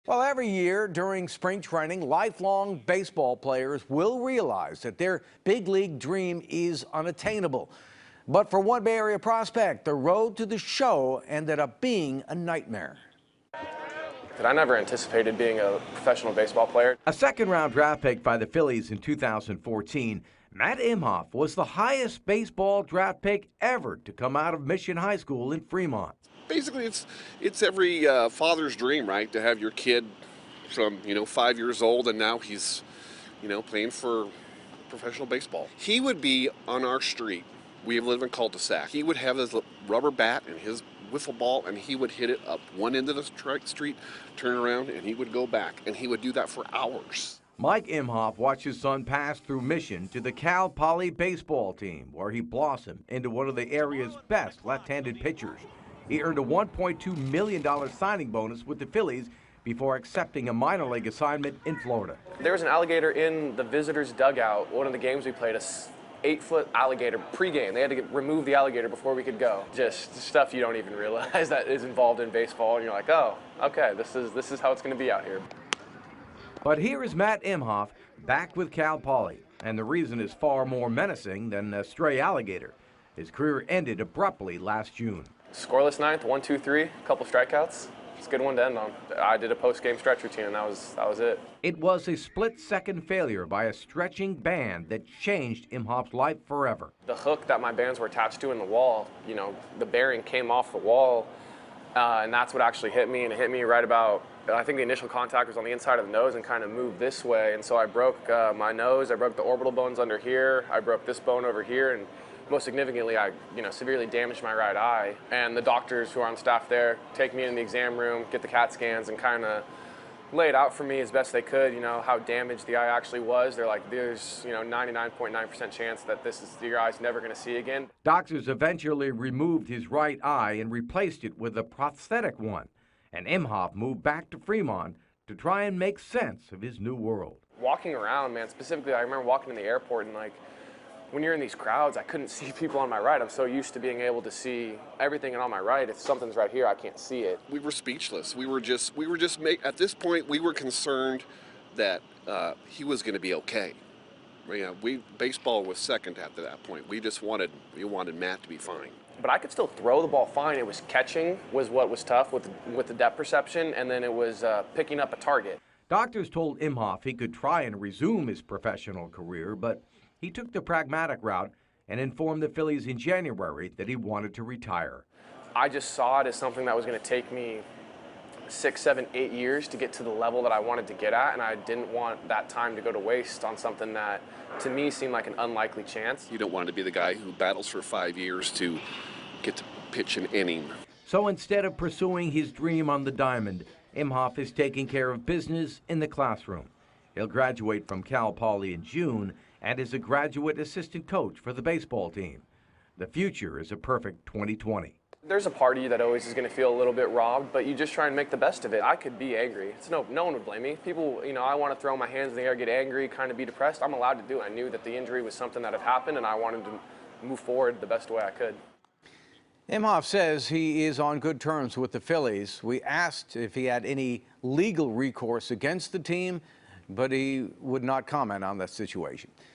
Well, every year during spring training, lifelong baseball players will realize that their big league dream is unattainable. But for one Bay Area prospect, the road to the show ended up being a nightmare. I never anticipated being a professional baseball player. A second-round draft pick by the Phillies in 2014, Matt Imhof was the highest baseball draft pick ever to come out of Mission High School in Fremont. Basically, it's every father's dream, right? To have your kid from 5 years old, and now he's playing for professional baseball. He would be on our street. We live in cul-de-sac. He would have his rubber bat and his wiffle ball, and he would hit it up one end of the street, turn around, and he would go back, and he would do that for hours. Mike Imhof watched his son pass through Mission to the Cal Poly baseball team, where he blossomed into one of the area's best left-handed pitchers. He earned a $1.2 million signing bonus with the Phillies before accepting a minor league assignment in Florida. There was an alligator in the visitors' dugout. One of the games we played, a 8-foot alligator pregame. They had to remove the alligator before we could go. Just stuff you don't even realize that is involved in baseball, and you're like, oh, okay, this is how it's going to be out here. But here is Matt Imhof back with Cal Poly, and the reason is far more menacing than a stray alligator. His career ended abruptly last June. Scoreless ninth, 1, 2, 3, a couple strikeouts. It's a good one to end on. I did a post-game stretch routine, and that was it. It was a split-second failure by a stretching band that changed Imhof's life forever. The hook that my bands were attached to in the wall, the bearing came off the wall, and that's what actually hit me, and it hit me right about, I think the initial contact was on the inside of the nose and kind of moved this way, and so I broke my nose, I broke the orbital bones under here, I broke this bone over here, and most significantly, I severely damaged my right eye. And the doctors who are on staff there take me in the exam room, get the CAT scans, and kind of lay it out for me as best they could, how damaged the eye actually was. They're like, there's 99.9% chance that your eye's never going to see again. Doctors eventually removed his right eye and replaced it with a prosthetic one. And Imhof moved back to Fremont to try and make sense of his new world. Walking around, man, specifically, I remember walking in the airport and when you're in these crowds, I couldn't see people on my right. I'm so used to being able to see everything on my right. If something's right here, I can't see it. We were speechless. At this point, we were concerned that he was going to be okay. Baseball was second after that point. We wanted Matt to be fine. But I could still throw the ball fine. It was catching was what was tough with the depth perception, and then it was picking up a target. Doctors told Imhof he could try and resume his professional career, but he took the pragmatic route and informed the Phillies in January that he wanted to retire. I just saw it as something that was going to take me 6, 7, 8 years to get to the level that I wanted to get at, and I didn't want that time to go to waste on something that, to me, seemed like an unlikely chance. You don't want to be the guy who battles for 5 years to get to pitch an inning. So instead of pursuing his dream on the diamond, Imhof is taking care of business in the classroom. He'll graduate from Cal Poly in June and is a graduate assistant coach for the baseball team. The future is a perfect 2020. There's a part of you that always is going to feel a little bit robbed, but you just try and make the best of it. I could be angry. No one would blame me. People, I want to throw my hands in the air, get angry, kind of be depressed. I'm allowed to do it. I knew that the injury was something that had happened, and I wanted to move forward the best way I could. Imhof says he is on good terms with the Phillies. We asked if he had any legal recourse against the team, but he would not comment on that situation.